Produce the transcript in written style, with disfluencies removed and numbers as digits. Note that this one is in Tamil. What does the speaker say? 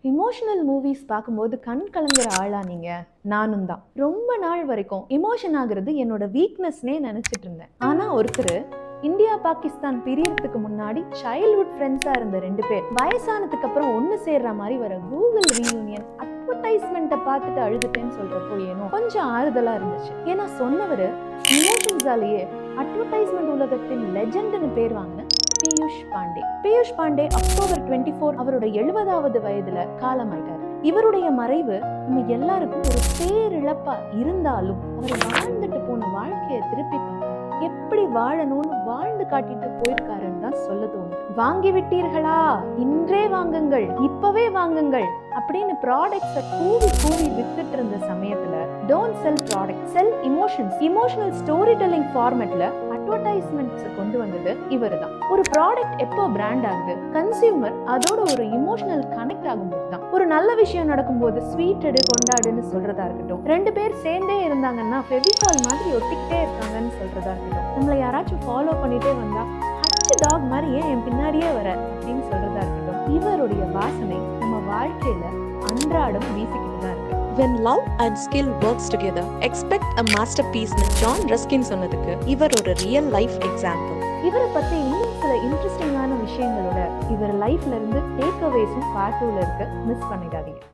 எமோஷனல் மூவிஸ் பார்க்கும்போது கண் கலங்குற ஆளா நீங்க? நானும் தான். ரொம்ப நாள் வரைக்கும் எமோஷன் ஆகுறது என்னோட வீக்னஸ்னே நினைச்சிட்டு இருந்தேன். ஆனா ஒருத்தர் இந்தியா பாகிஸ்தான் பிரியறதுக்கு முன்னாடி சைல்ட்ஹுட் ஃப்ரெண்ட்ஸா இருந்த ரெண்டு பேர் வயசானதுக்கு அப்புறம் ஒன்னு சேர்ற மாதிரி வர கூகுள் ரீயூனியன் அட்வர்டைஸ்மெண்ட்டை பார்த்துட்டு அழுதுட்டேன்னு சொல்றப்போ ஏனோ கொஞ்சம் ஆறுதலா இருந்துச்சு. ஏன்னா சொன்னவரு இமோஷன்ஸாலேயே அட்வர்டைஸ்மெண்ட் உலகத்தின் லெஜெண்ட்னு பேர் வாங்கின பியூஷ் பாண்டே அக்டோபர் 24 அவரோட 70வது வயதுல காலமாயிட்டாரு. இவருடைய மறைவு நம்ம எல்லாருக்கும் ஒரு பேரிழப்பா இருந்தாலும் அவர் வாழ்ந்துட்டு போன வாழ்க்கையை திருப்பி பார்த்தா எப்படி வாழணும்னு வாழ்ந்து காட்டிட்டு போயிருக்காருன்னு தான் சொல்ல தோணுது. வாங்கி விட்டீர்களா? இன்றே வாங்குங்கள், இப்பவே வாங்குங்கள் அப்படின்னு ப்ராடக்ட்ஸை கூவி கூவி வித்துட்டு இருந்த சமயத்துல don't sell product, sell emotions, emotional story telling ஃபார்மேட்ல அட்வர்டைஸ்மெண்ட்ஸ் கொண்டு வந்தது இவர் தான். ஒரு ப்ராடக்ட் எப்போ பிராண்ட் ஆகுது, கன்சியூமர் அதோட ஒரு இமோஷனல் கனெக்ட் ஆகும்போது தான். ஒரு நல்ல விஷயம் நடக்கும்போது ஸ்வீட் எடு கொண்டாடுன்னு சொல்றதா இருக்கட்டும், ரெண்டு பேர் சேர்ந்தே இருந்தாங்கன்னா ஃபெவிகால் மாதிரி ஒட்டிக்கிட்டே இருக்காங்கன்னு சொல்றதா இருக்கட்டும், நம்மளை யாராச்சும் ஃபாலோ பண்ணிட்டே வந்தா ஹச் டாக் மாதிரி ஏன் என் பின்னாடியே வர அப்படின்னு சொல்றதா இருக்கட்டும், இவருடைய வாசனை நம்ம வாழ்க்கையில அன்றாடம் வீசிக்கிட்டு தான் இருக்கு. When love and skill works together, expect a masterpiece னு ஜான் ரஸ்கின் சொன்னதுக்கு இவர் ஒரு ரியல் லைஃப் எக்ஸாம்பிள். இவரை பத்தி இன்னும் சில இன்ட்ரெஸ்டிங்கான விஷயங்களோட இவர் லைஃப்ல இருந்து டேக் அவேஸும் பார்ட் 2ல இருக்கு, மிஸ் பண்ணிடாதீங்க.